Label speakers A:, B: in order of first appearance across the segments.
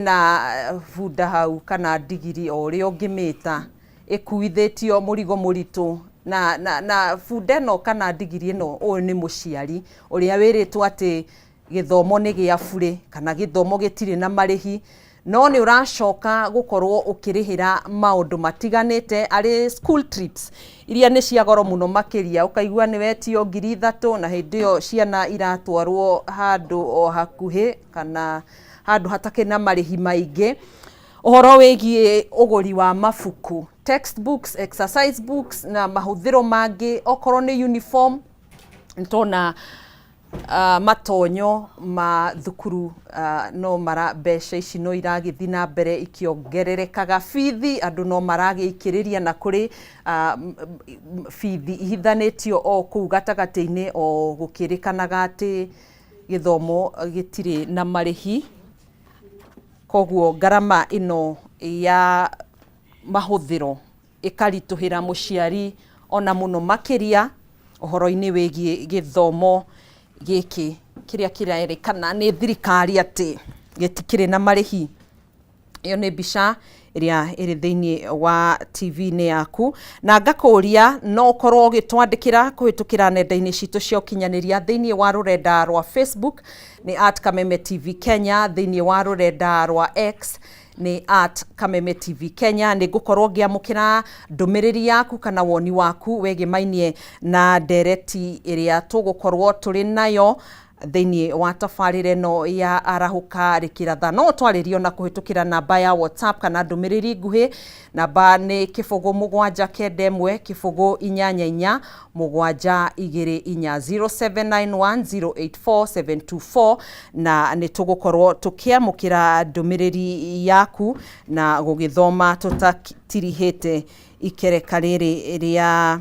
A: na funda hau kana digiri o ri ongimita ikuithitio murigo muritu na funda no kana digiri no o ni muciari uria wiritwo ati githomo ni gia bure kana githomo gitire na marihi no ni uracoka gukorwo ukirihira maundu matiganite ari school trips iria ni cia goro muno makiria ukaigua ni wetio 3,000 na hindi yo ciana iratwarwo handu o hakuhi kana handu hatake na marihi maingi uhoro wigie uguri wa mafuku textbooks exercise books na mahuthiro mangi okorwo ni uniform ntona matonyo ma thukuru no mara besha ici no iragithi na mbere ikiongererekaga fithi andu no maragikiriria na kuri fithi ihithanitio o kuu gatagati-ini o gukirikanaga ati githomo gitire na marihi koguo garama ino ya mahuthiro ikarituhira muciari ona muno makiria uhoro-ini wigie githomo giki kiria kiraerikana ni thirikari ati gitikire na marihi. Iyo ni mbica iria iri thiini wa TV-ini yaku na ngakuria no ukorwo ugitwandikira kuhitukira nenda-ini citu cia ukinyaniria thiini wa rurenda rwa Facebook ni @Kameme TV Kenya, thiini wa rurenda rwa X ni @Kameme TV Kenya. Ni gukorwo ngiamukira ndumiriri yaku kana woni waku wegimainie na ndereti iria tugukorwo turi nayo thiini wa tafarire no ya arahuka rikiratha no twaririo na kuhitukira namba ya WhatsApp kana ndumiriri nguhi namba ni 0771 088 0791084724 na ni tugukorwo tukiamukira ndumiriri yaku na gugithoma tutatirihite ikereka riri ria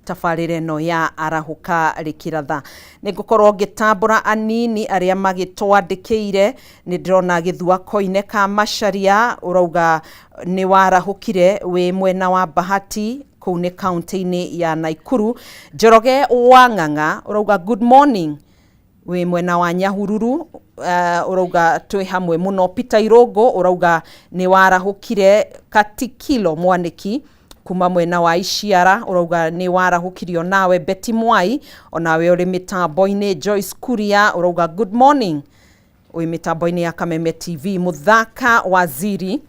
A: tafarire no ya arahuka rikiratha. Ni gukorwo ngitambura anini aria magitwandikiire ni ndirona githua koine ka Macharia urauga ni warahukire we mwena wa Bahati kuu ni county-ini ya Naikuru. Njoroge Wang'ang'a urauga good morning we mwena wa Nyahururu urauga twi hamwe muno. Peter Irogo urauga ni warahukire Katikilo Mwaniki kuma mwena wa Iciara urauga ni warahukirio nawe. Betty Mwai onawe uri mitambo-ini. Joyce Kuria urauga good morning wi mitambo-ini ya Kameme TV. Muthaka Waziri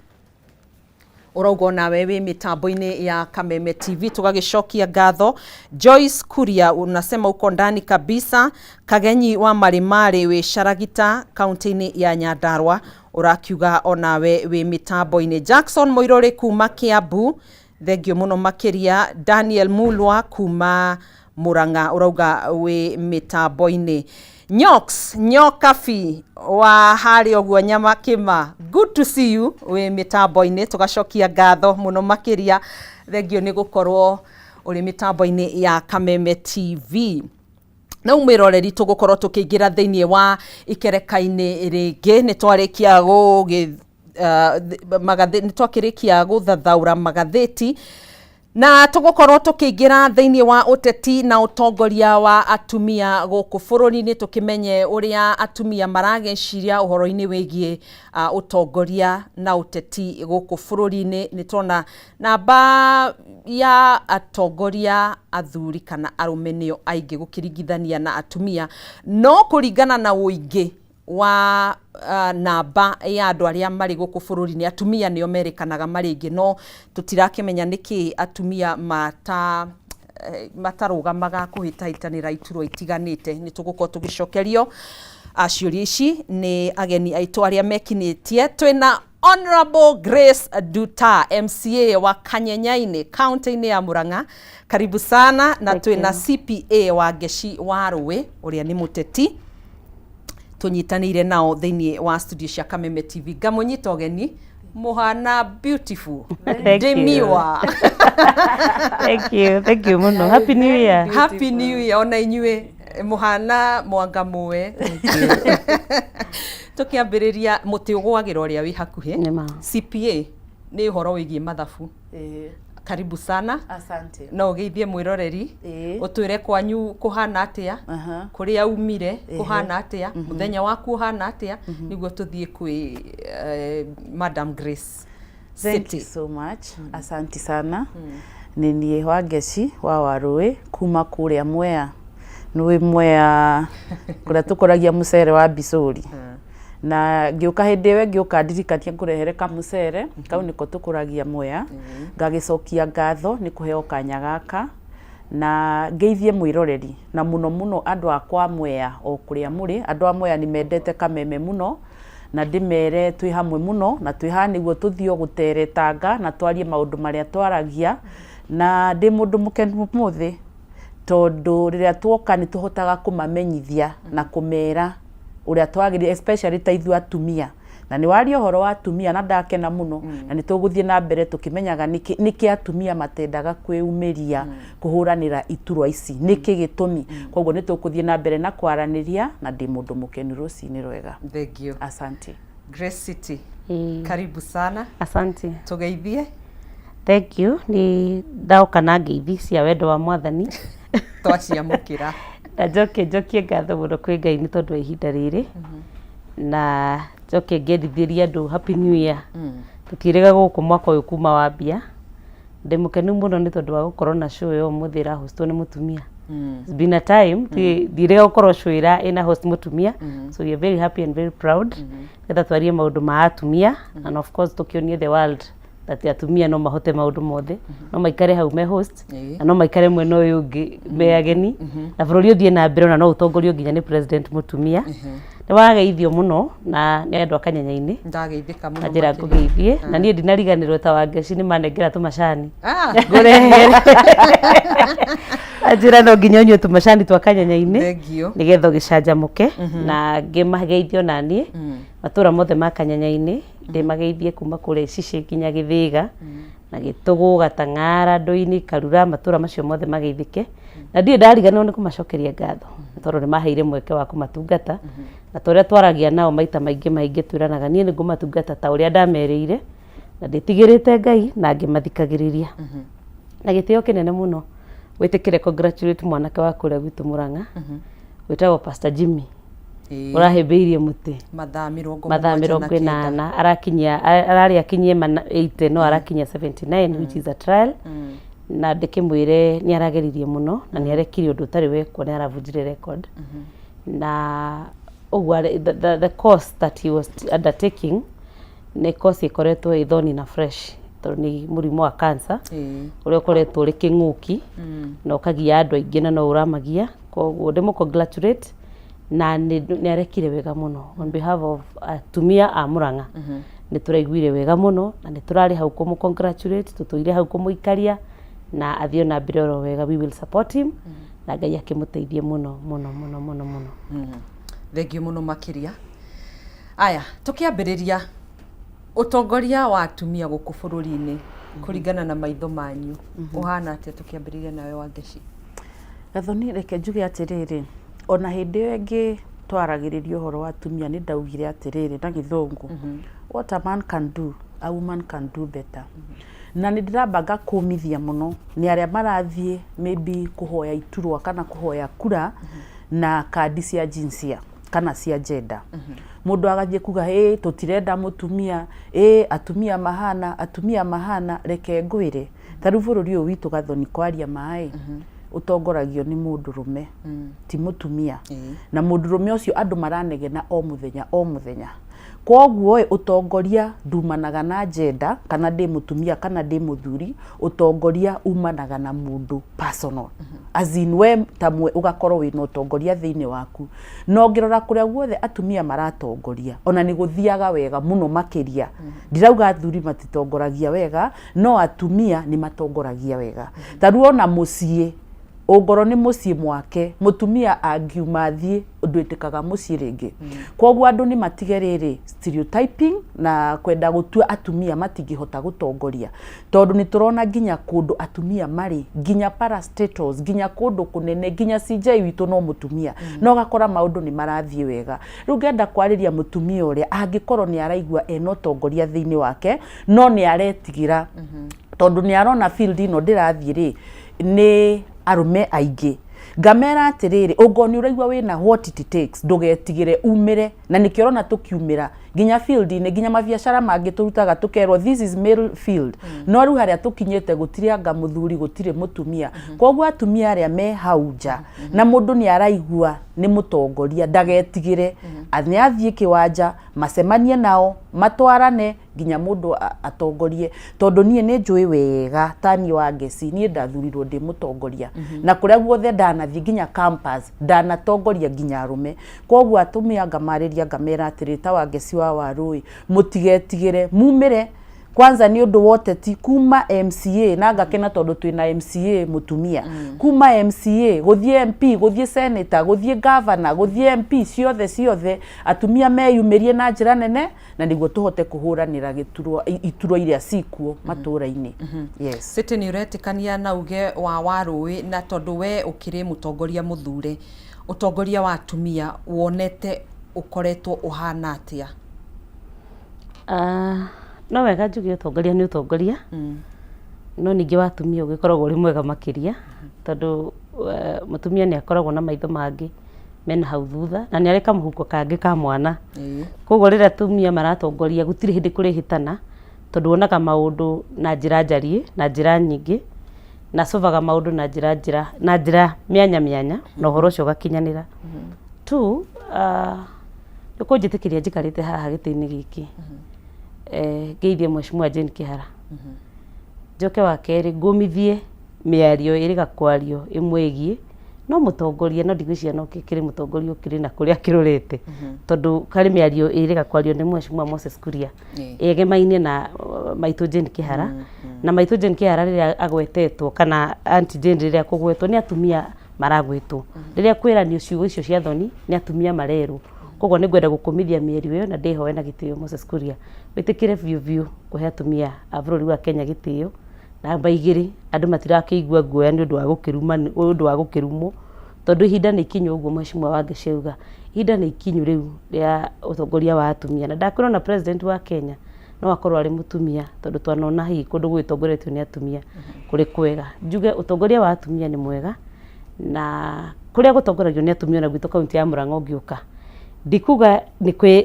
A: urauga nawe wi mitambo-ini ya Kameme TV tugagicokia ngatho. Joyce Kuria unasema uko ndani kabisa. Kagenyi wa Marimari wi Sharagita county-ini ya Nyandarua urakiuga onawe wi mitambo-ini. Jackson Moirore kuma Kiambu thengio muno makiria. Daniel Mulwa kuma Murang'a urauga wi mitambo-ini. Nyokafi wa hari ogwo Nyamakima good to see you wi mitambo-ini tugacokia ngatho muno makiria thengio ni gukorwo uri mitambo-ini ya Kameme TV. Na umiroreri tugukorwo tukiingira thiini wa ikereka-ini ringi ni twarikia magatheti twakirikia guthathaura magatheti na tugukorwo tukiingira thiini wa uteti na utongoria wa atumia guku bururi-ini tukimenye uria atumia marageciria uhoro-ini wigie utongoria na uteti guku bururi-ini. Ni tona namba ya atongoria athuri kana arume nio aingi gukiringithania na atumia no kuringana na uingi wa namba ya andu aria mari guku bururi-ini atumia nio merikanaga mari ingi no tutirakimenya niki atumia matarugamaga kuhitahitanira iturwa itiganite. Ni tugukorwo tugicokerio ciuria ici ni ageni aitu aria mekinitie. Twina Honorable Grace Duta MCA wa Kanyenyaini county-ini ya Murang'a, karibu sana. Na twina CPA wa Geci wa Rũĩ uria ni muteti tunyitanire nao thiini wa studio cia Kameme TV. Ngamunyita ogeni muhana beautiful demiwa.
B: Thank you muno. Happy New Year.
A: Happy New Year ona inyue muhana mwanga muwe. Tukiambiriria muti ugwagira uria wi hakuhi. CPA ni uhoro wigie mathabu. karibu sana.
C: Asante.
A: No geithie mwiroreri utwire kwanyu kuhana atia kuri aumire kuhana atia muthenya waku uhana atia niguo tuthie kwi Madam Grace.
C: Thank you so much. Asante sana. Nini Wangeci wa Warui kuma kuria Mwea. Nui Mwea kuria tukoragia mucere wa Bisuri. Na ngioka hindi we ngioka ndirikania ngurehere ka mucere kau niko tukuragia Mwea ngagicokia ngatho ni kuheo kanya gaka na ngeithie mwiroreri na muno andu akwa Mwea o kuria muri andu a Mwea ni mendete kameme muno na ndimere twi hamwe muno na twi ha niguo tuthio guteretanga na twarie maundu maria twaragia na ndi mundu mukenu muthi tondu riria twoka ni tuhotaga kumamenyithia na kumera uria twagiri especially ta ithu atumia na ni wari ohoro wa atumia na ndakena muno na ni tuguthie na mbere tukimenyaga niki atumia matendaga kweumiria kuhuranira iturwa ici niki gitumi koguo ni tukuthie na mbere na kwaraniria na ndi mundu mukenu rucini rwega.
A: Thank you.
C: Asante.
A: Grace City. Karibu sana.
B: Asante.
A: Tugeithie.
B: Thank you. Ni ndauka na ngeithi cia wendo wa Mwathani.
A: Twaciamukira.
B: Na njokie ngatho muno kwi Ngai ni tondu ihinda riri na njokie ngerithiria andu happy new year. Tukirega guku mwaka uyu kuma wambia ndi mukenu muno ni tondu wa gukorwo na show yo muthira hostwo ni mutumia. It's been a time direga gukorwo show ira ina host mutumia, so we are very happy and very proud that twarie maundu ma atumia and of course tukionie the world that atumia no mahote maundu mothe no maikare hau me host na no maikare mwena uyu ungi me ageni na bururi uthie na mbere na no utongorio nginya ni president mutumia ni wageithio muno na ni andu akanyanya-ini
A: ndageithika muno
B: njira kugeithie na nie ndinariganirwo ta Wangeci ni manengera tumacani ngurehere njira no nginya nyue tumacani twa kanyanya-ini nigetha gicanjamuke na ngimageithio na nie matura mothe ma kanyanya-ini ndimageithie kuma kure Cici kinya Githiga na Gitugu Gatang'ara Ndũini Karura matura macio mothe mageithike na ndie ndariganirwo ni kumacokeria ngatho tondu ni maheire mweke wa kumatungata na toria twaragia nao maita maingi twiranaga nie ni ngumatungata ta uria ndamerire na nditigirite Ngai na ngimathikagiriria na gitio kinene muno witikire congratulate mwanake wa kuria gwitu Murang'a witagwo Pastor Jimmy urahebeirie muti mathaa 48 arakinyia arari akinyie 80 no arakinyia 79 which is a trial na ndikimwire ni arageririe muno na ni arekire undu tari wekwo ni aravunjire record na the course that he was undertaking ni course ikoretwo ithoni na fresh tondu ni murimu wa cancer uria ukoretwo uri king'uki na ukagia andu aingi na no uramagia koguo ndimo congratulate na ni arekire wega muno on behalf of atumia a Murang'a ni turaiguire wega muno na ni turari hau kumu congratulate tutoire hau kumuikaria na athio na mbere oro wega we will support him na Ngai akimuteithie muno
A: thengio muno makiria aya tukiambiriria utongoria wa atumia guku bururi-ini kuringana na maitho manyu uhana atia tukiambiriria nawe Wangeci?
C: Gathoni reke njuge atiriri ona hindi iyo ingi twaragiririo horo wa atumia ni ndaugire atiriri na Githungu what a man can do a woman can do better na ni ndirabanga kumithia muno ni aria marathie maybe kuhoya iturwa kana kuhoya kura na kandi cia jinsia kana cia gender mundu agathie kuga tutirenda mutumia atumia mahana reke ngwire taru bururi uyu witu Gathoni kwaria mai utongoragio ni mundurume ti mutumia na mundurume ucio andu maranegena o muthenya koguo utongoria ndumanaga na gender kana ndi mutumia kana ndi muthuri utongoria umanaga na mundu personal as in we tamwe ugakorwo wina utongoria thiini waku no ngirora kuria guothe atumia maratongoria ona ni guthiaga wega muno makiria ndirauga athuri matitongoragia wega no atumia ni matongoragia wega taru ona mucie ongoro ni mucie mwake mutumia angiuma thie ndwitikaga mucie ringi koguo andu ni matigerere stereotyping na kwenda gutua atumia matingihota gutongoria tondu ni turona nginya kundu atumia mari nginya parastatals nginya kundu kunene nginya CJ witu no mutumia no gakora maundu ni marathie wega riu ngenda kwariria mutumia uria angikorwo ni araigua eno tongoria thiini wake no ni aretigira tondu ni arona field ino ndirathie ri ni arume aingi ngamera atiriri ugoni uraigwa wina what it takes ndugetigire umire na nikiorona tukiumira ginya field ni ginya mabiacara mangi turutaga tukerwo this is male field no ru haria tukinyete gutiri anga muthuri gutiri mutumia koguo atumia aria me hauja na mundu ni araigua ni mutongoria ndagetigire ni athie kiwanja macemanie nao matwarane ginya mundu atongorie tondu nie ni njui wega tani wa Ngeci nie ndathurirwo ndi mutongoria na kuria guothe ndanathie ginya campus ndanatongoria ginya arume koguo atumia ngamariria ngamera atiri ta wa Ngeci wa Warui mutigetigire mumire kwanza ni undu wote ti kuma MCA na ngakena tondu twina MCA mutumia kuma MCA guthie MP guthie senator guthie governor guthie MP ciothe atumia meyumirie na njira nene na niguo tuhote kuhuranira ituro iria cikuo matura-ini. Yes.
A: Siti ni uretikania na uge wa Warui na tondu we ukiri mutongoria muthure utongoria wa atumia wonete ukoretwo uhana atia?
B: No wega njuge utongoria ni utongoria no ningi watumia ugikoragwo uri mwega makiria tondu mutumia ni akoragwo na maitho mangi mena hau thutha na ni areka muhuko kangi ka mwana koguo rira atumia maratongoria gutiri hindi kurihitana tondu wonaga maundu na njira njarie na njira nyingi na sovaga maundu na njira mianya na uhoro ucio gakinyanira tu yuko njitikiria njikarite haha giti-ini giki geithie Mheshimiwa Jane Kihara njoke wa keri ngumithie miario iriga kwario imwegie no mutongoria no ndigwiciria no kiri mutongoria ukiri na kuria kirurete tondu kari miario iriga kwario ni Mheshimiwa Moses Kuria egemaine na Maitu Jane Kihara na Maitu Jane Kihara riria agwetetwo kana Aunty Jane riria kugwetwo ni atumia maragwetwo riria kwiranio ciugo icio cia thoni ni atumia marerwo koguo ni ngwenda gukumithia mierio iyo na ndihoe na gitio Moses Kuria witikire viu kuhe atumia a bururi wa Kenya gitio na baigiri andu matirakeigua guoya ni undu wa gukiruma ni undu wa gukirumo tondu ihinda ni ikinyu uguo Mheshimiwa wa Ngeciuga ihinda ni ikinyu riu ria utongoria wa atumia na ndakwira na president wa Kenya no akorwo ari mutumia tondu twanona hi kundu gwitongoretio ni atumia kuri kwega njuge utongoria wa atumia ni mwega na kuria gutongoragio ni atumia na gwito kaunti ya Murang'a ngiuka ndikuga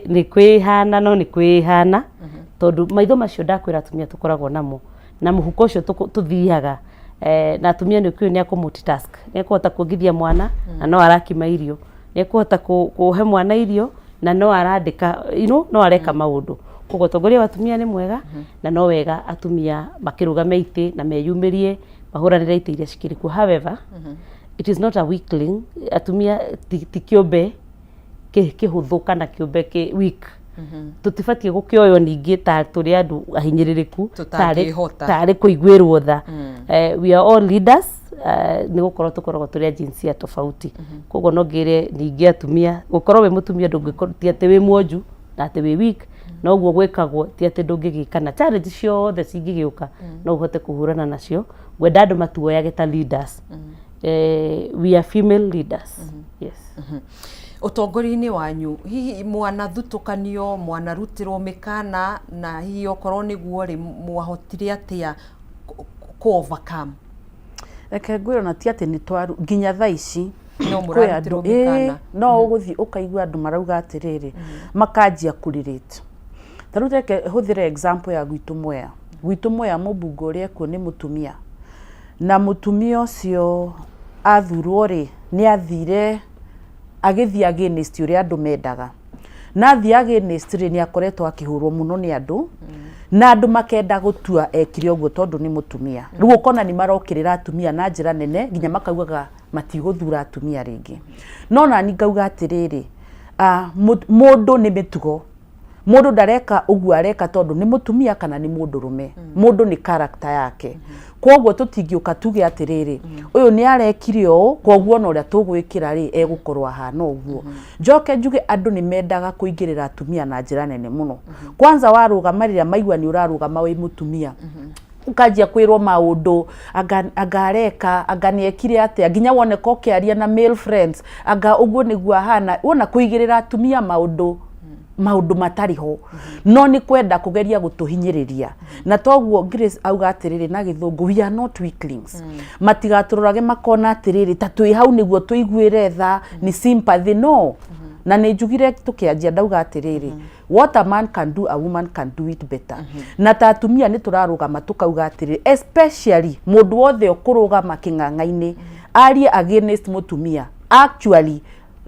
B: ni kwihana no ni kwihana tondu maitho macio ndakwira atumia tukoragwo namo na muhuko ucio tuthiaga na atumia ni kwio ni akumultitask ni kuhota kuongithia mwana na no arakima irio ni kuhota kuhe mwana irio na no arandika no areka maundu koguo tongoria wa atumia ni mwega na no wega atumia makirugame ite na meyumirie mahuranire ite iria cikiriku however it is not a weakling atumia tikiombe kihuthu kana kiumbe ki weak tutibatie gukioyo ningi ta turi andu ahinyiririku tari kuiguirwo tha we are all leaders ni gukorwo tukoragwo turi jinsia tofauti koguo no ngire ningi atumia gukorwo we mutumia ndungikorwo ti ati wi mwonju na ati wi weak no guo gwikagwo ti ati ndungigikana challenge ciothe cingigiuka no uhote kuhurana nacio gwenda andu matuoyage ta leaders we are female leaders yes
A: utongori-ini wanyu hihi mwana thutukanio mwana rutirwo mikana na hihi okorwo niguo ri mwahotire atia ku overcome
C: reke ngwira na ti ati ni twaru ginya thaa ici
A: no murarutirwo mikana
C: no uguthi ukaigua andu marauga atiriri makanjia kurirate taru reke huthire example ya gwitu Mwea mubungo uria kuo ni mutumia na mutumia ucio athurwo ri ni athire agithia against uria andu mendaga na athia against ri ni akoretwo akihurwo muno ni andu na andu makenda gutua ekire uguo tondu ni mutumia riu ukona ni marokirira atumia na njira nene ginya makaugaga matiguthura atumia ringi no na ni ngauga atiriri mundu ni mitugo mundu ndareka uguo areka tondu ni mutumia kana ni mundu rume mundu ni character yake koguo tutingiuka tuge atiriri uyu ni arekire o koguo no ria tugwikira ri egukorwo hana uguo njoke njuge andu ni mendaga kuingirira atumia na njira nene muno kwanza warugamarira maigua ni urarugama wi mutumia ukajia kwirwo maundu agareka aganiekire atia ginya wone kokiaria na male friends uguo niguo hana wona kuigirira atumia maundu maundu matariho no ni kwenda kugeria gutuhinyiriria na toguo Grace auga atiriri na githungu we are not weaklings matigaturorage makona atiriri ta twi hau niguo tuiguire tha ni sympathy no na ni njugire tukianjia ndauga atiriri what a man can do a woman can do it better na ta atumia ni turarugama tukauga atiriri especially mundu wothe ukurugama king'ang'aini arie against mutumia actually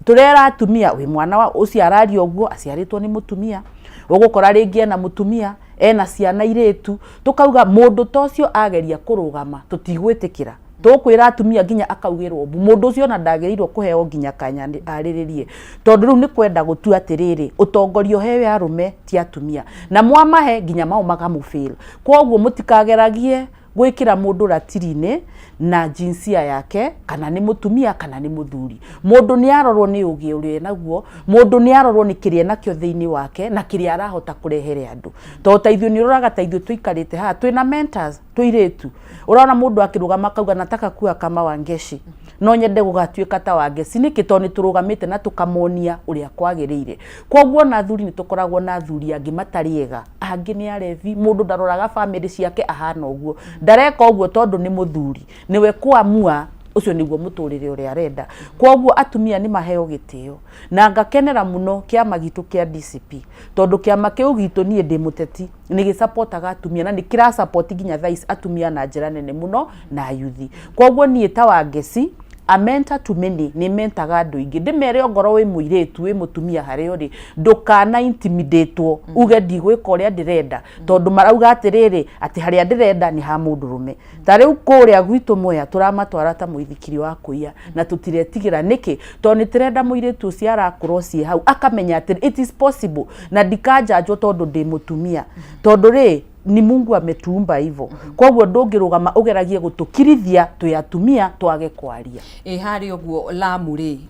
C: turera atumia we mwana wa ucio arari oguo aciaritwo ni mutumia ugukora ringi na mutumia ena ciana iretu tukauga mundu tocio ageria kurugama tutigwitikira tukwira atumia nginya akaugirwo mundu ucio na ndagerirwo kuheo nginya kanya ariririe tondu riu ni kwenda gutua atiriri utongorio hewe arume ti atumia na mwamahe nginya mao magamufeel koguo mutikageragie gwikira mundu ratirine na jinsia yake kana ni mutumia kana ni muthuri mundu ni arorwo ni ugi uri naguo mundu ni arorwo ni kiria nakyo thiini wake na kiria arahota kurehere andu to taithio ni roraga taithio tuikarite ha twina mentors tuiretu urona mundu akirugama kauga nataka kuwa kama Wangeci no nyende gugatuika ta Wangeci niki to ni turugamite na tukamonia uria kwagirire koguo na thuri ni tukoragwo na thuri angi matariega angi ni arevi mundu ndaroraga family ciake ahana uguo ndareka uguo tondu ni muthuri niwe kuamua ucio niguo muturire uria arenda koguo atumia ni maheo gitio na ngakenera muno kiama gitu kia DCP tondu kiama kiu gitu nie ndi muteti ni gisupport atumia na ni kira support nginya thais atumia na njira nene muno na yuthi koguo nie ta Wangeci a mentor to many ni mentaga andu ingi ndimere ongoro wi muiretu wi mutumia hario ri ndukana intimidatewo uge ndigwika uria ndirenda tondu marauga atiriri ati haria ndirenda ni ha mundu rume ta riu kuria gwitu moya turamatwara ta muithikiri wa kuia na tutiretigira niki tondu nitirenda muiretu ucio arakorwo cie hau akamenya ati it is possible na ndikajanjwo tondu ndi mutumia tondu ri ni Mungu ametuumba hivyo koguo ndungirugama ugeragie gutukirithia tuyatumia twage kwaria
A: hari oguo Lamu ri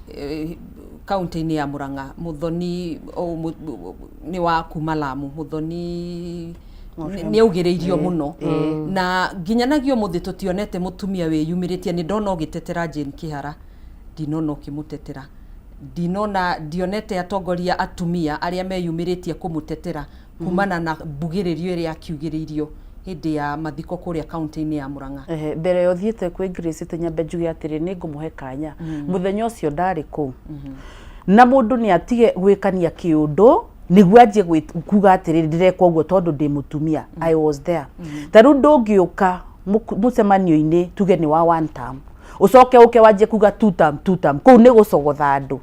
A: kaunti-ini ya Murang'a muthoni ni wa kuma Lamu muthoni ni ugireirio muno na nginyanagio muthi tutionete mutumia we yumiritie ni ndona ugitetera Jane Kihara ndinona ukimutetera ndinona ndionete atongoria atumia aria meyumiritie kumutetera kumana na mbugiririo iria akiugiririo hindi ya mathiko kuria kaunti-ini ya Murang'a
C: mbere yo thiete kwi Grace tenyambe njuge atiri ni ngumuhe kanya muthenya ucio ndari ku na mundu ni atige gwikania kiundu niguo anjie kuga atiri ndireka uguo tondu ndi mutumia I was there taru ndungiuka mucemanio-ini tuge ni wa one term ucoke uke wanjie kuga two term kuu ni gucogotha andu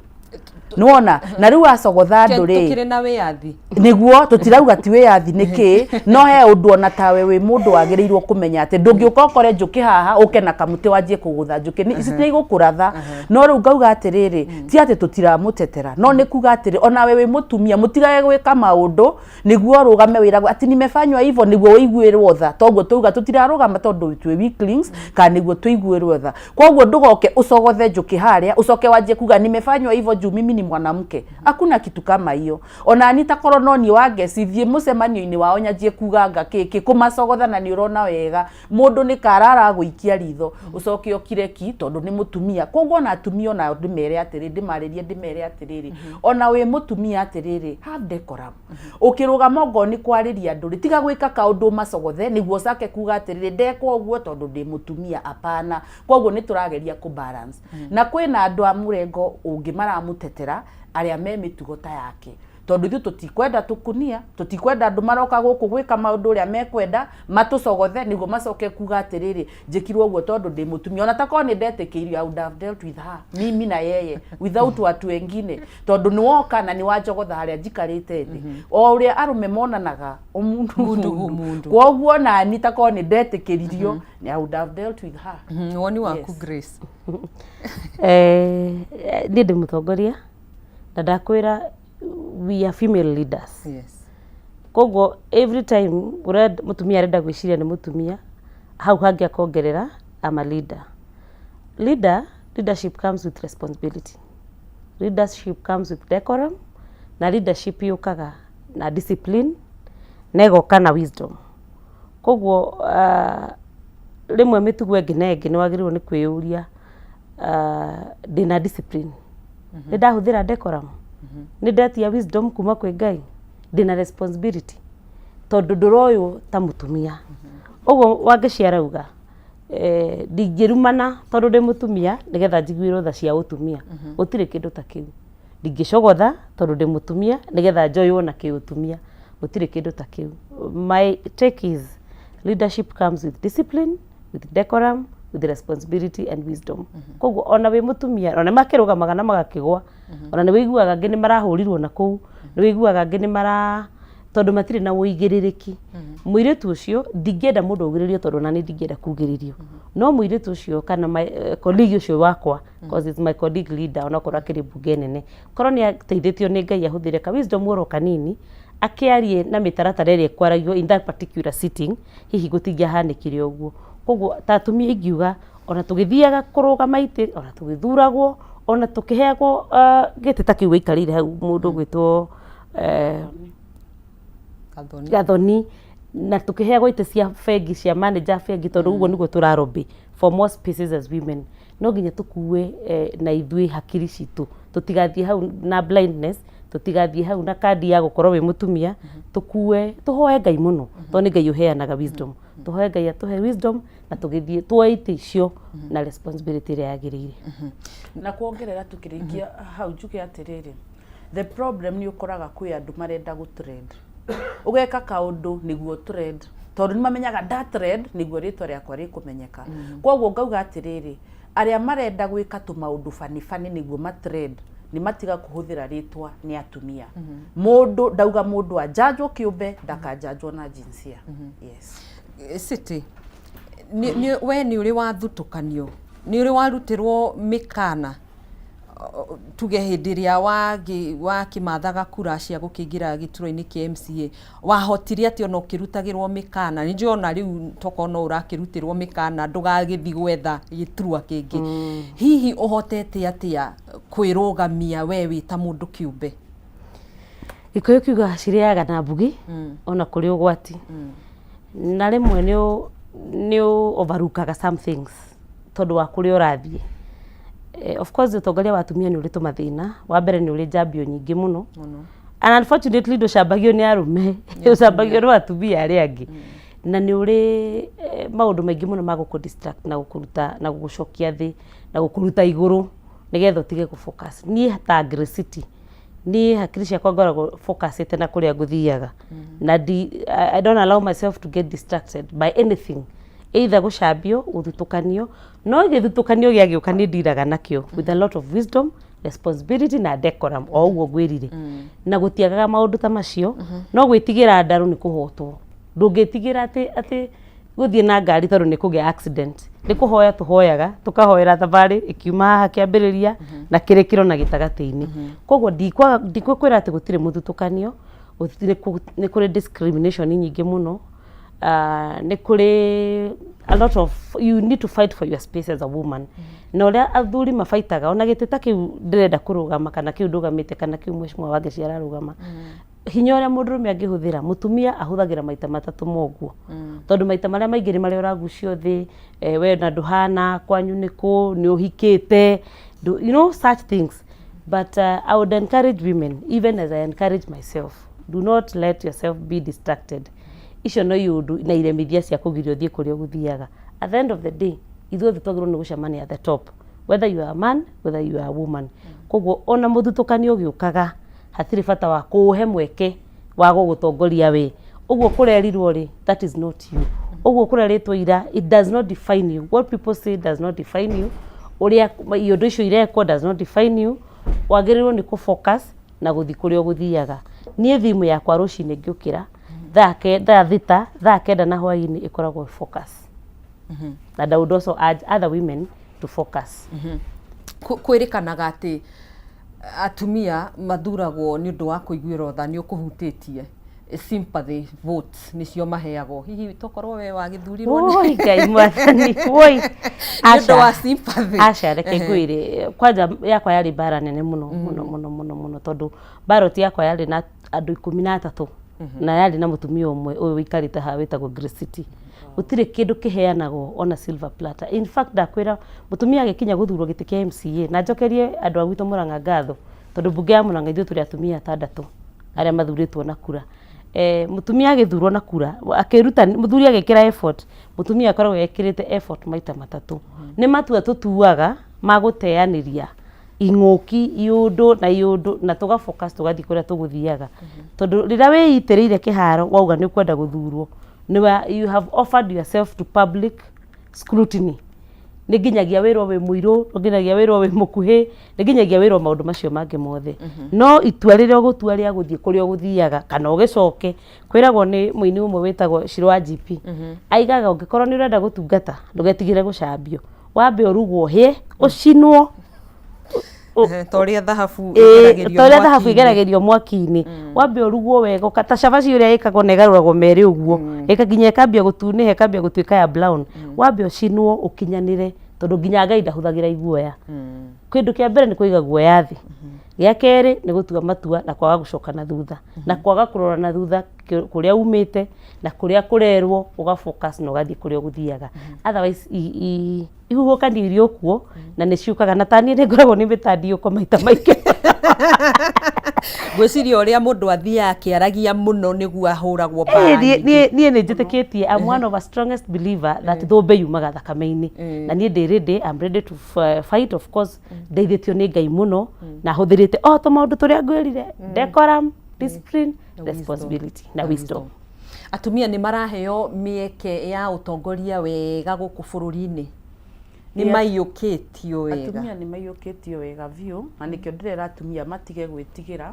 C: nuona na riu acogotha andu ri
A: tukire na wiathi
C: niguo tutirauga ti wiathi niki no he undu ona tawe wi mundu wagirirwo kumenya ati ndungiuka ukore njuki haha uke na kamuti wanjie kugutha njuki ni ici ni gukuratha no riu ngauga atiriri ti ati tutiramutetera no ni kuga atiri ona we wi mutumia mutigage gwika maundu niguo rugame wirago ati nimefanywa hivyo niguo uiguirwo tha toguo tuuga tutirarugama tondu twi weaklings ka niguo tuiguirwo tha koguo ndugoke ucogothe njuki haria ucoke wanjie kuga nimefanywa hivyo juu mimi ni mwanamke hakuna kitu kama hiyo ona Anita Korono ni Wangeci thie mucemanio-ini wao nyanjie kuganga kiki kumacogotha na ni urona wega mundu ni karara guikia ritho ucoke okire ki tondu ni mutumia koguo na atumia na ndimere atiri ndimare atiriri ona we mutumia atiriri have decorum ukirugama ngoni kwariria nduri tiga gwika kaundu macogothe niguo cake kuga atiriri ndekwo uguo tondu ndi mutumia apana koguo ni turageria ku balance na kwina andu a murengo ungi maramutetera aria me mitugo ta yake tondu ithu tutikwenda tukunia tutikwenda andu maroka guku gwika maundu uria mekwenda matucogothe niguo macoke kuga atiriri njikirwo uguo tondu ndi mutumia ona takoo ni ndetikirio I would have dealt with her mimi na yeye without watu wengine tondu ni woka na ni wanjogotha haria njikarite thi o uria arume monanaga mundu koguo na ni takoo ni ndetikiririo I would have dealt with her
A: woni waku Grace
B: ni ndi mutongoria na ndakwira we are female leaders
A: yes
B: koguo every time mutumia arenda gwiciria ni mutumia hau hangi akongerera am a leadership comes with responsibility leadership comes with decorum na leadership yukaga na discipline nego kana wisdom koguo rimwe mitugo engi na engi ni wagirwo ni kwiyuria ndina discipline ndahuthira decorum Nĩ ndetia wisdom kuma kwĩ Ngai. Ndĩna responsibility. Tondũ ndũroywo ta mũtumia. Ũguo Wangeci arauga ndingĩrumana tondũ ndĩ mũtumia nĩgetha njiguĩrwo tha cia ũtumia. Gũtirĩ kĩndũ ta kĩu. Ndingĩcogotha tondũ ndĩ mũtumia nĩgetha njoywo na kĩũtumia. Gũtirĩ kĩndũ ta kĩu. My take is leadership comes with discipline, with decorum, with responsibility and wisdom. Koguo ona wĩ mũtumia ona makĩrũgamaga na magakĩgwa ona nĩ wĩiguaga angĩ nĩ marahũrirwo na kũu, nĩ wĩiguaga angĩ nĩ mara tondũ matirĩ na ũigĩrĩrĩki. Mũirĩtu ũcio ndingĩenda mũndũ ũgĩrĩrio tondũ na nĩ ndingĩenda kugĩrĩrio. No mũirĩtu ũcio kana colleague ũcio wakwa, because it's my colleague leader ona korwo akĩrĩ mbunge nene, korwo nĩ ateithĩtio nĩ Ngai ahũthĩre ka wisdom oro kanini akĩarie na mĩtaratara ĩrĩa ĩkwaragio in that particular sitting, hihi gũtingĩahanĩkire ũguo. Koguo ta atumia ingiuga ona tũgĩthiaga kũrũgama itĩ, ona tũgĩthuragwo, ona tũkĩheagwo gĩtĩ ta kĩu gĩikarĩire hau mũndũ gwĩtwo Gathoni, na tũkĩheagwo itĩ cia bengi cia manager bengi tondũ ũguo nĩguo tũrarobĩ for more spaces as women. No nginya tũkue na ithuĩ hakiri citũ, tũtigathiĩ hau na blindness, tũtigathiĩ hau na kandi ya gũkorwo wĩ mũtumia, tũkue tũhoe Ngai mũno tondũ nĩ Ngai ũheanaga wisdom. Tũhoe Ngai atũhe wisdom na tũgĩthiĩ tuoe itĩ icio na responsibility ĩrĩa yagĩrĩire.
C: Na kuongerera tukĩrĩkia hau njuge atĩrĩrĩ, the problem nĩ ũkoraga kwĩ andũ marenda gũtrend. Ũgeka kaũndũ nĩguo trend tondũ nĩ mamenyaga nda trend nĩguo rĩtwa rĩakwa rĩkũmenyeka. Koguo ngauga atĩrĩrĩ, arĩa marenda gwĩka tũmaũndũ fani fani nĩguo matrend nĩ matiga kũhũthĩra rĩtwa nĩ atumia. Mũndũ ndauga mũndũ anjanjwo kĩũmbe ndakanjanjwo na jinsia. Yes.
A: City we nĩ ũrĩ wathutũkanio, nĩ ũrĩ warutĩrwo mĩkana tuge hĩndĩ ĩrĩa wakĩmathaga kura cia gũkĩingĩra gĩturwa-inĩ kĩa MCA, wahotire atĩ ona ũkĩrutagĩrwo mĩkana? Nĩ njũĩ rĩu tokorwo no ũrakĩrutĩrwo mĩkana ndũgagĩthiĩ gwetha gĩturwa kĩngĩ. Hihi ũhotete atĩa kwĩrũgamia we wĩ ta mũndũ kĩũmbe?
B: Gĩkũyũ kiugaga cirĩaga na mbugi ona kũrĩ ũgwati. Na rĩmwe nĩ overlookaga some things tondũ wa kũrĩa ũrathiĩ. Of course ũtongoria wa atumia nĩ ũrĩ tũmathĩna. Wa mbere nĩ ũrĩ njambio nyingĩ mũno. And unfortunately ndũcambagio nĩ arũme, ũcambagio nĩ atumia arĩa angĩ. Na nĩ ũrĩ maũndũ maingĩ mũno ma gũkũ-distract na gũkũruta na gũgũcokia thĩ na gũkũruta igũrũ nĩgetha ũtige gũ-focus. Niĩ ta Grace City, niĩ hakiri ciakwa ngoragwo focusĩte na kũrĩa ngũthiaga. Na I don't allow myself to get distracted by anything. Either gũcambio, gũthutũkanio, no gĩthutũkanio gĩagĩũka nĩ ndiraga nakĩo with a lot of wisdom, responsibility na decorum o ũguo ngwĩrire. Na gũtiagaga maũndũ ta macio, no gwĩtigĩra ndarũ nĩ kũhotwo. Ndũngĩtigĩra atĩ gũthiĩ na ngari tondũ nĩ kũgĩa accident. Nĩ kũhoya tũhoyaga, tũkahoera thabarĩ ĩkiuma haha kĩambĩrĩria na kĩrĩkĩro na gĩtagatĩ-inĩ. Koguo ndikwĩra atĩ gũtirĩ mũthutũkanio, nĩ kũrĩ discrimination nyingĩ mũno. Nĩ kũrĩ a lot of, you need to fight for your space as a woman. Na ũrĩa athuri mabaitaga ona gĩtĩ ta kĩu ndĩrenda kũrũgama kana kĩu ndũgamĩte kana kĩu Mheshimiwa Wangeci ararũgama. Hinya ũrĩa mũndũrũme angĩhũthĩra, mũtumia ahũthagĩra maita matatũ moguo. Tondũ maita marĩa maingĩ nĩ marĩa ũragucio thĩ, we na ndũhana, kwanyu nĩ kũ, nĩ ũhikĩte, you know such things. But I would encourage women, even as I encourage myself, do not let yourself be distracted. Icio no iũndũ na iremithia cia kũgirio thiĩ kũrĩa ũgũthiaga. At the end of the day, ithuothe twagĩrĩirwo nĩ gũcemania at the top, whether you are a man, whether you are a woman. Koguo ona mũthutũkanio ũgĩũkaga, hatirĩ bata wa kũũhe mweke wa gũgũtongoria we. Ũguo kũrerirwo rĩ, that is not you. Ũguo kũrerĩtwo ira, it does not define you. What people say does not define you. Ũrĩa iũndũ icio irekwo does not define you. Wagĩrĩirwo nĩ kũ-focus na gũthiĩ kũrĩa ũgũthiaga. Niĩ thimũ yakwa rũcinĩ ngĩũkĩra, thaa thita, thaa kenda na hwaĩ-inĩ ĩkoragwo focus. And I would also urge other women to focus.
A: Kwĩrĩkanaga atĩ atumia mathuragwo nĩ ũndũ wa kũiguĩrwo tha nĩ ũkũhutĩtie sympathy votes nĩcio maheagwo. Hihi tokorwo we wagĩthurirwo
B: nĩ Ngai mwathani, woi
A: nĩ ũndũ wa sympathy.
B: Aca reke ngwĩre, kwanja yakwa yarĩ mbara nene mũno tondũ ballot yakwa yarĩ na andũ 13 na yarĩ na mũtumia ũmwe ũyũ wĩikarĩte haha wĩtagwo Grace City. Gũtirĩ kĩndũ kĩheanagwo ona silver platter. In fact ndakwĩra mũtumia agĩkinya gũthurwo gĩtĩ kĩa MCA na njokerie andũ a gwitũ Mũrang'a ngatho tondu bunge ya Murang'a ithuĩ tũrĩ atumia 6 arĩa mathuurĩtwo na kura. Mutumia agĩthurwo na kura akĩruta muthuri agĩkĩra effort, mutumia akoragwo ekĩrĩte effort maita 3. Nĩ matua tũtuaga magũteanĩria ing'ũki iũndũ na tũga focus tũgathii kũrĩa tũgũthiaga. Tondu rĩrĩa wĩitĩrĩire kĩharo wauga nĩ kwenda gũthurwo, you have offered yourself to public scrutiny. Nĩ nginyagia wĩrwo wĩ mũirũ, nĩ nginyagia wĩrwo wĩ mũkuhĩ, nĩ nginyagia wĩrwo maũndũ macio mangĩ mothe. No itua rĩrĩa ũgũtua rĩa gũthiĩ kũrĩa ũgũthiaga kana ũgĩcoke, kwĩragwo nĩ mũini ũmwe wĩtagwo Shirũ wa GP. Aigaga ũngĩkorwo nĩ ũrenda gũtungata ndũgetigĩre gũcambio, wambe ũrugwo hĩ ũcinwo
A: Toria thahabu
B: igeragĩrio mwaki-inĩ, wambe ũrugwo wega ta cabaci ũrĩa ĩkagwo na ĩgarũragwo merĩ ũguo, ĩkaginya ĩkambia gũtunĩha, ĩkambia gũtuĩka ya brown, wambe ũcinwo ũkinyanĩre, tondu nginya Ngai ndahũthagĩra iguoya. Kĩndũ kĩa mbere nĩ kũiga guoya thĩ, gĩa kerĩ nĩ gũtua matua na kwaga gũcoka na thutha, na kwaga kũrora na thutha kũrĩa umĩte na kũrĩa kũrerwo, ũga focus na ũgathiĩ kũrĩa ũgũthiaga. Otherwise ihuhũkanio irio kuo na nĩ ciũkaga, na taniĩ nĩ ngoragwo nĩ mĩtandiũko maita maingĩ.
A: Gwĩciria ũrĩa mũndũ athiaga akĩaragia mũno nĩguo ahũragwo
B: mbara. Niĩ nĩ njĩtĩkĩtie, I'm one of a strongest believer that thũmbĩ yumaga thakame-inĩ, na niĩ ndĩ ready, I'm ready to fight, of course ndeithĩtio nĩ Ngai mũno na hũthĩrĩte tũmaũndũ tũrĩa ngwĩrire, decorum, discipline, responsibility na wisdom.
A: Atumia nĩ maraheo mĩeke ya ũtongoria wega gũkũ bũrũri-inĩ, nĩ maiyũkĩtio wega.
C: Atumia nĩ maiyũkĩtio wega biũ, na nĩkĩo ndĩrera atumia matige gwĩtigĩra,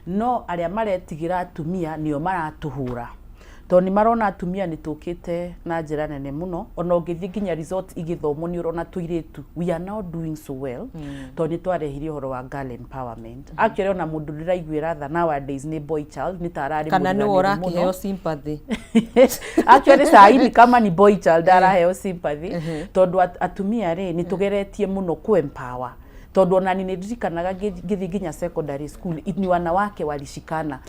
C: no arĩa maretigĩra atumia nĩo maratũhũra, tondũ nĩ marona atumia nĩ tũkĩte na njĩra nene mũno, ona ũngĩthiĩ nginya resort igĩthomwo nĩ ũrona tũirĩtu we are now doing so well, tondũ nĩ twarehire ũhoro wa girl empowerment. Actually ona mũndũ ndĩraiguĩra tha nowadays nĩ boy child, nĩ tararĩ
A: kana nĩ ũrakĩheo sympathy.
C: Actually saini kama ni boy child araheo sympathy, tondũ atumia rĩ nĩ tũgeretie mũno ku empower. Tondu ona ni ndirikanaga gĩthi nginya secondary school ni wanawake walishikana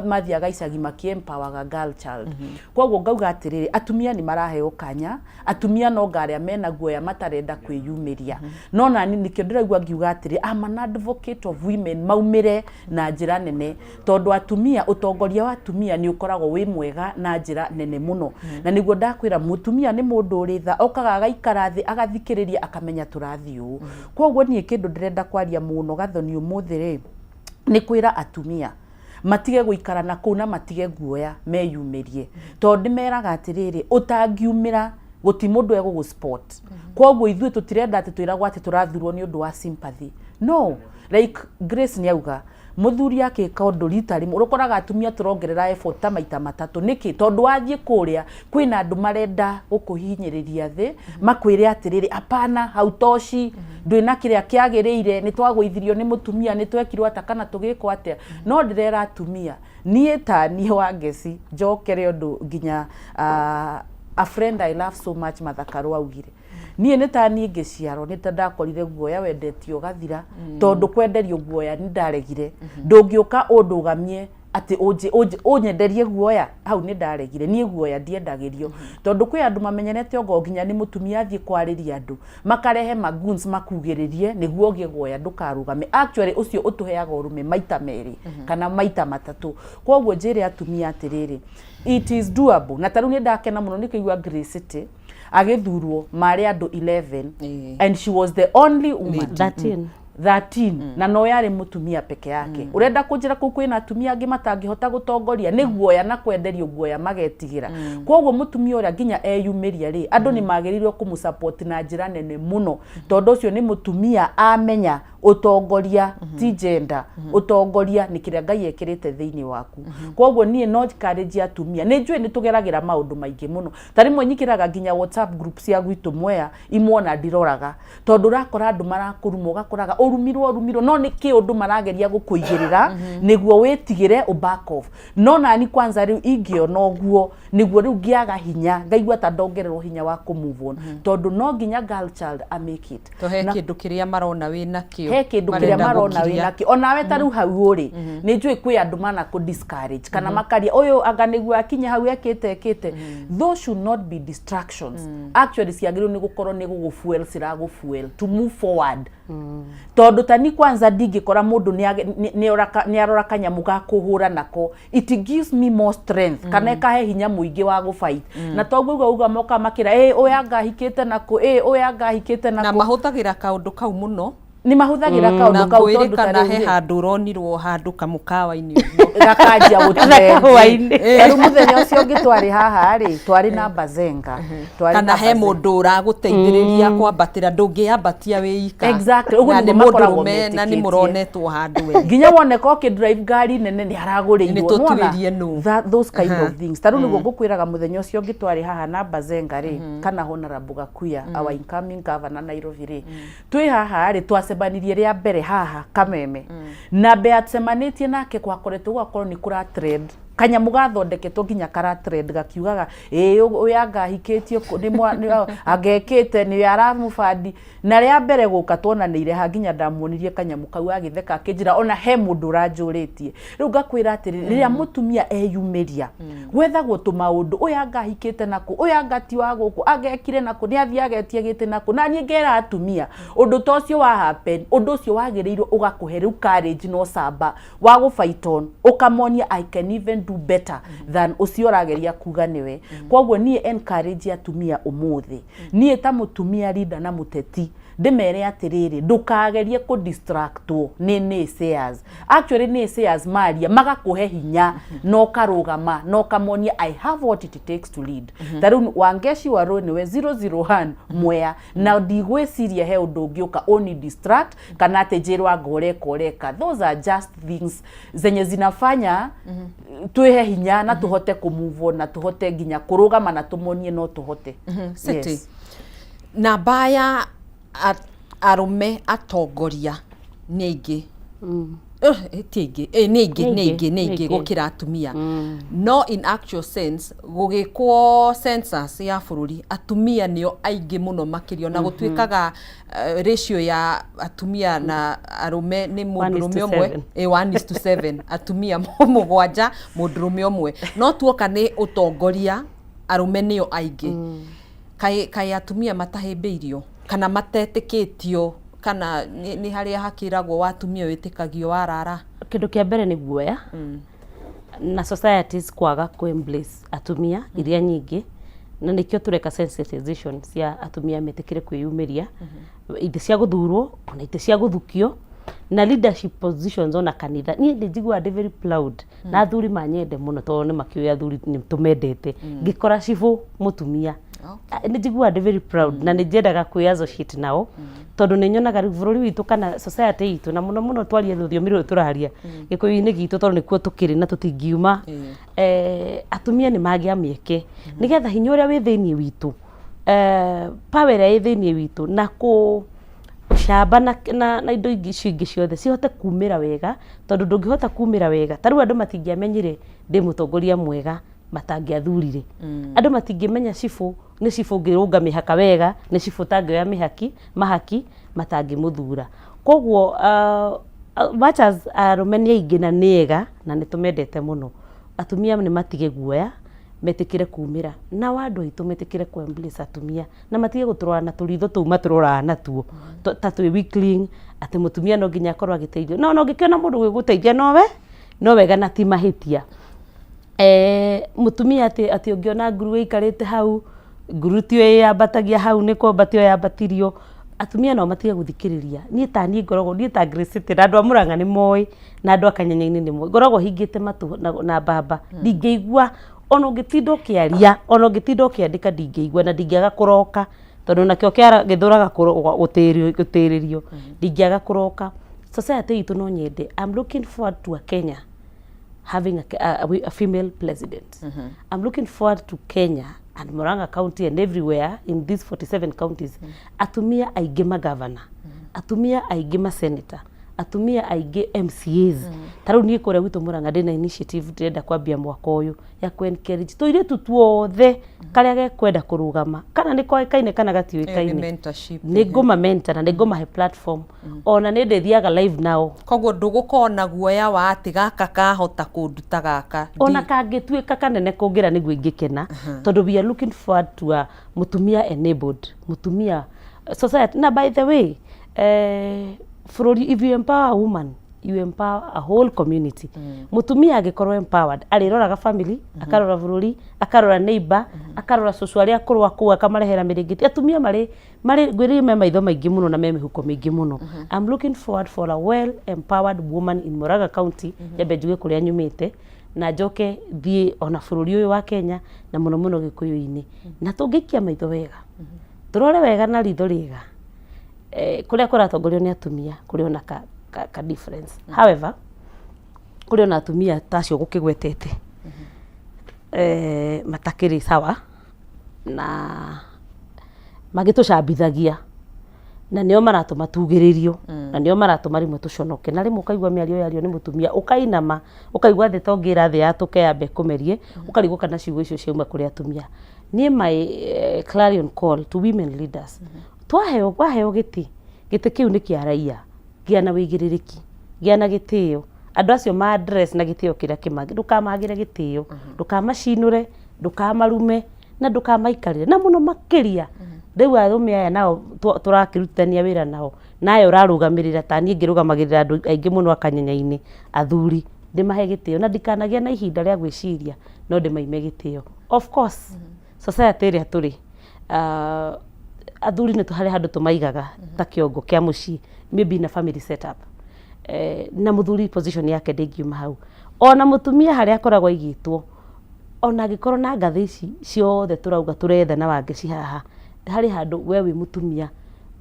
C: mathiaga icagi makiempower girl child. Kwoguo ngauga atiriri atumia ni maraheo kanya, atumia no ngaria mena guoya matarenda kwiyumiria. No nani nikio ndiraigua ngiuga atiri I'm an advocate of women maumire na njira nene, tondu atumia utongoria wa atumia ni ukoragwo wi mwega na njira nene muno. Na niguo ndakwira mutumia ni mundu uri tha okaga agaikara thi agathikiriria akamenya turathiu. Kwoguo niĩ kĩndũ ndĩrenda kwaria mũno Gathoni ũmũthĩ rĩ nĩ kwĩra atumia matige gũikara na kũu na matige guoya meyumĩrie, tondũ ndĩmeraga atĩrĩrĩ ũtangiumĩra gũti mũndũ egũgũ sport. Kwoguo ithuĩ tũtirenda atĩ twĩragwo atĩ tũrathurwo nĩ ũndũ wa sympathy, no, like Grace nĩauga muthuri akika ũndũ rita rimwe ukoraga atumia turongerera effort ta maita 3 niki tondu wathie kuria kwina andu marenda gukuhinyiriria thi makwire atiriri apana hautoshi ndwina kiria kiagiriire ni twagũithirio ni mutumia ni twekirwo ata kana tugikwo atia. No ndirera atumia nie ta nie wa Ngeci njokere ũndũ nginya a friend I love so much Mathakaru augire niĩ nĩ ta niĩ ngĩciarwo nĩ ta ndakorire guoya wendetio gathira tondu kwenderio guoya nĩ ndaregire ndũngĩũka ũndũgamie ati unyenderie guoya hau nĩ ndaregire niĩ guoya ndiendagĩrio tondu kwĩ andu mamenyerete ogo nginya nĩ mutumia athie kwariria andu makarehe maguns makugĩrĩrie nĩguo gĩe guoya ndũkarũgame. Actually ucio ũtũheaga ũrume maita merĩ kana maita 3. Kwoguo njĩre atumia atirĩrĩ it is doable. Na tarũ nĩ ndakena mũno nĩkĩigua Grace City agithurwo mari andu 11 and she was the only woman 13 na no yari mutumia peke yake. Urenda kunjira ku kwina atumia angi matangihota gutongoria ni guoya na kwenderio guoya magetigira. Kwoguo mutumia uria nginya eyumiria ri andu ni magirirwo kumusupport na njira nene muno tondu ucio ni mutumia amenya utongoria ti gender utongoria ni kiria Ngai ekirite thiini waku. Kwoguo nie no encourage atumia ni njui ni tugeragira maundu maingi muno tarimwe nyikiraga nginya WhatsApp group cia gwitu mwea imwona ndiroraga tondu rakora andu marakurumwo gakoraga urumirwo no niki undu marageria gukuigirira niguo witigire u back off. No nani kwanza riu ingiona oguo niguo riu ngiaga hinya ngaigua ta ndongererwo hinya wa ku move on tondu no nginya girl child a make it.
A: Tohe kindu kiria marona wina kio
C: he kindu kiria marona wina ki onawe taru hau uri ni njui kwi andu mana ku discourage kana makaria uyu anga niguo akinya hau ekite those should not be distractions actually ciagirwo ni gukorwo ni gugufuel ciragufuel to move forward tondu tani kwanza ndingikora mundu ni arora kanyamu ga kuhura nako it gives me more strength kana ikahe hinya muingi wa gufight na toguo uga moka makira uyu anga hikite nako uyu anga hikite nako
A: na mahuthagira kaundu kau muno
C: ni mahuthagira kaundu kau tondu
A: kana he handu ronirwo handu kamukawa-ini uguo
C: gakajia guthaini ru muthenya ucio ngi twari haha ri twari na Bazenga
A: twari kana he mundu uraguteithiriria kwambatira ndungiambatia wika
C: exactly uguo ni makoragwo
A: na ni muronetwo handu we
C: nginya woneka ki drive gari nene ni araguriirwo those kind of things taru niguo ngukwiraga muthenya ucio ngi twari haha na Bazenga ri kana Honorable Gakuya our incoming governor Nairobi ri twi haha ri twacebanirie ria mbere haha Kameme na beatsemanitie nake kwakoretwo gwakorwo ni kura trade kanyamu gathondeketwo nginya kara trade gakiugaga uyu anga hikitio ni agekite ni aramufandi na ria mbere guka twonaniire ha nginya ndamuonirie kanyamu kau agitheka akinjira ona he mundu ranjuritie riu ngakwira atiri riria mutumia eyumiria gwethagwo tumaundu uyu anga hikite nako uyu anga ti wa guku agekire nako ni athia agetie gite nako na ni ngera atumia undu tocio wa happen undu ucio wagirirwo ugakuhe riu courage no samba wa gufight on ukamonia I can even do better than ucio rageria kuga niwe kwoguo nie encourage atumia umuthi nie ta mutumia leader na muteti ndimere atiriri ndukagerie ku distractwo ni naysayers actually naysayers maria magakuhe hinya no karugama no kamonia I have what it takes to lead taru Wangeci Warui niwe 001 mwea na ndigwiciria he undu ngiuka only distract kana atejirwa ngoreka those are just things zenye zinafanya tuhe hinya na tuhote ku move on na tuhote nginya kurugama na tumonie no tuhote
A: yes. Na baya arume atongoria ningi ningi gukira atumia no in actual sense gugikwo census ya bururi atumia nio aingi muno makirio na gutwikaga ratio ya atumia na arume ni mundurume umwe 1:7 atumia mugwanja mundurume umwe no tuoka ni utongoria arume nio aingi kai atumia matahimbiirio kana matetikitio kana ni haria hakiragwo watumia witikagio warara
B: kindu kia mbere ni guoya na societies kwaga ku embrace atumia iria nyingi na nikio tureka sensitization cia atumia metikire kwiyumiria inde cia guthurwo ona inde cia guthukio na leadership positions ona kanitha ni njigua very proud na athuri manyende muno to ni makioya athuri ni tumendete ngikora cifu mutumia ni njigua very proud na nijendaga kuyazo shit nao tondu ni nyonaga bururi witu kana society itu na muno twarie thiomi ru turaharia gikuyu-ini gitu tondu nikuo tukiri na tutingiuma atumia ni magia mieke nigetha hinya uria wi thiini witu power ya thiini witu na ku shamba na indo ingi ciothe cihote kumira wega tondu ndungihota kumira wega taru andu matingiamenyire ndi mutongoria mwega matangiathurire andu matingimenya cifu ni cifu ngirunga mihaka wega ni cifu tangioya mahaki matangimuthura koguo vachas arumeni aingi na niega na nitumendete muno atumia ni matige guoya metikire kumira na wandu itu metikire ku embrace atumia na matige guturwa na turitho tu maturora na tuo tatu weakling ati mutumia no nginya akorwa agiteithio no ngikiona mundu gwiguteithia no wega na ti mahitia mutumia ati ungiona nguru ikarite hau nguru tio yambatagia hau niko batio yambatirio atumia no matige guthikiriria nie tani ngorogo nie ta Grace City na andu amuranga ni moi na andu akanyanya-ini ni moi ngorogo hingite matu na baba ndingeigua ono ngitindo kiaria ono ngitindo kiandika ndingeigua na ndingiaga kuroka tondu nakio kiara githuraga gutiririo ndingiaga kuroka society itu no nyende I'm looking forward to a Kenya having a female president. I'm looking forward to Kenya and Murang'a County and everywhere in these 47 counties atumia aingĩ ma governor atumia aingĩ ma senator atumia aige MCAs taru ni kore gwito Murang'a ndina initiative ndenda kwambia mwaka uyu ya ku encourage toire tutuothe karia gekwenda kurugama kana ni koekaine kana gatiwekaine ni ngoma mentor na ni ngoma he platform ona ni ndethiaga live nao
A: koguo ndugukona guoya wa ati gaka kahota kunduta gaka
B: ona kangituika kanene kungira niguo ingikena tondu we are looking forward to a mutumia enabled mutumia society. Na by the way if you empower a woman you empower a whole community. Mutumia agikorwo empowered ariroraga family akarora bururi akarora neighbor akarora social ya kurwa ku akamarehera mirigiti atumia mari gwiri me maitho maingi muno na me mihuko mingi muno. I'm looking forward for a well empowered woman in Murang'a County yabe njuge kuria nyumite na njoke thie ona bururi uyu wa Kenya na muno muno Gikuyu-ini na tungikia maitho wega turore wega na ritho riega kuria kuratongorio ni atumia kuria ona ka difference. However kuria ona atumia tacio gukigwetete matakiri sawa na magitucambithagia na nio maratuma tugiririo na nio maratuma rimwe tuconoke na rimwe ukaigwa miario yario ni mutumia ukainama ukaigwa the tongira the atuke yambe kumerie ukarigwo kana ciugo icio ciauma kuri atumia. Nie my clarion call to women leaders twaheo giti kiu ni kia raia gia na wigiririki gia na gitio andu acio ma address na gitio kira kimagi ndukamagire gitio ndukamacinure ndukamarume na ndukamaikarire na muno makiria riu arume aya nao turakirutania wira nao nayo urarugamirira tani ngirugamagirira andu aingi muno akanyenya-ini athuri ndimahe gitio na ndikanagia na ihinda ria gwiciria no ndimaime gitio. Of course society ria turi athuri ni tuhari handu tumaigaga ta kiongo kia muci maybe na family setup na muthuri position yake ndingiuma hau ona mutumia hari akoragwo igitwo ona gikorwo na ngathi ici ciothe turauga turetha na wange ci haha hari handu we wi mutumia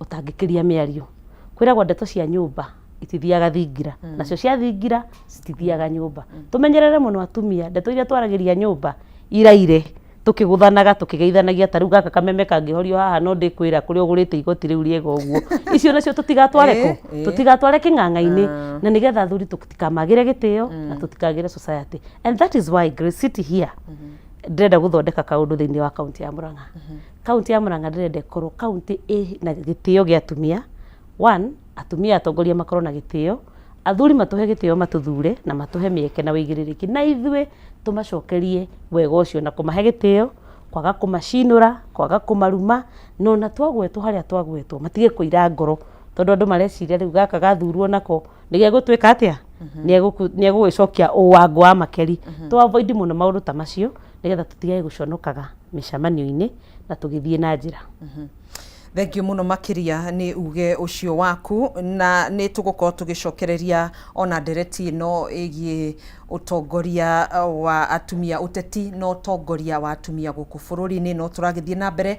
B: utangikiria miario kwiragwo ndeto cia nyumba itithiaga thingira nacio cia thingira citithiaga nyumba tumenyerere muno atumia ndeto iria twaragiria nyumba iraire tukiguthanaga tukigeithanagia taru gaka kameme kangihorio haha no ndikwira kuri ugurite igoti riu riega uguo icio nacio tutigatware ku tutigatware king'ang'a-ini na nigetha athuri tutikamagire gitio na tutikagire society. And that is why Grace City here ndenda guthondeka kaundu thiini wa kaunti ya Murang'a. Kaunti ya Murang'a ndenda korwo kaunti na gitio gia atumia. One, atumia atongoria makorwo na gitio, athuri matuhe gitio matuthure na matuhe mieke na wigiririki na ithwe tumacokerie wega ucio na kumahe gitio kwaga kumacinura kwaga kumaruma no na twagwetwo haria twagwetwo matige kuira ngoro tondu andu mareciria riu gaka gathurwo nako nige gutwika atia niegugwicokia uwango wa makeri to avoid muno maundu ta macio nigetha tutige guconokaga micamanio-ini na tugithie na njira.
A: Thank you muno makiria ni uge ucio waku na ni tugukorwo tugicokereria ona ndereti no igie utongoria wa atumia uteti no utongoria wa atumia guku bururi-ini no turagithie na mbere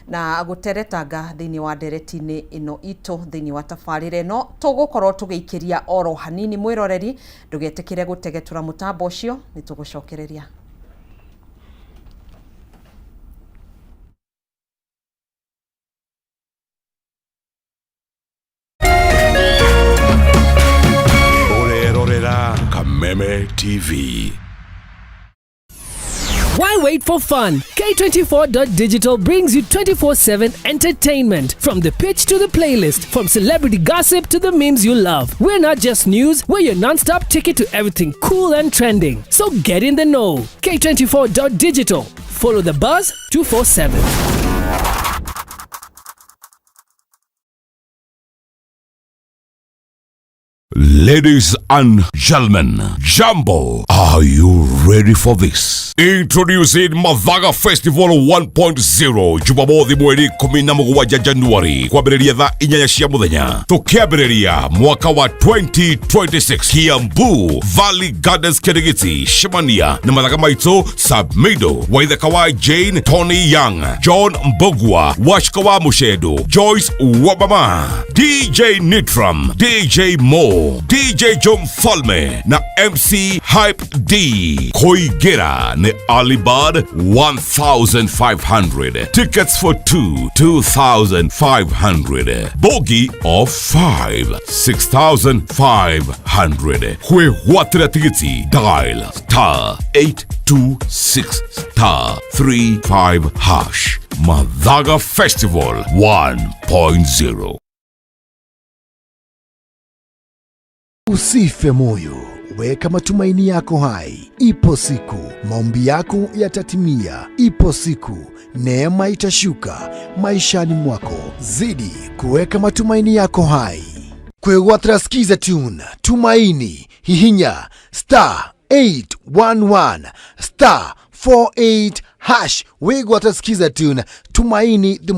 A: na guteretanga thiini wa ndereti-ini ino itu thiini wa tabarire no tugukorwo tugiikiria oro hanini mwiroreri ndugetekire gutegetura mutambo ucio ni tugucokereria.
D: Kameme TV.
E: Why wait for fun? K24.digital brings you 24/7 entertainment. From the pitch to the playlist, from celebrity gossip to the memes you love. We're not just news, we're your non-stop ticket to everything cool and trending. So get in the know. K24.digital. Follow the buzz 247.
D: Ladies and gentlemen, Jambo, are you ready for this? Introducing Mathaga Festival 1.0 Jumamothi mweri 17 Januari kwambĩrĩria thaa 4 cia mũthenya. Tukiambĩrĩria mwaka wa 2026 Kiambu Valley Gardens Kirigiti Shimania na mathaga maitũ Submido Waithaka wa Jane Tony Young John Mbogwa Washka wa Mushedo Joyce Wabama DJ Nitram DJ Mo DJ Joe Mfalme na MC Hype D. Koigera ni Alibad 1,500. Tickets for 2,500. Bogie of 5, 6,500. Kwe watira tiketi dial *826*35#. Madhaga Festival 1.0.
F: Usife moyo, weka matumaini yako hai. Ipo siku maombi yako yatatimia. Ipo siku neema itashuka maishani mwako. Zidi kuweka matumaini yako hai. Kwegwatra skiza tune Tumaini hihinya *811 *48# wegwatra skiza tune Tumaini the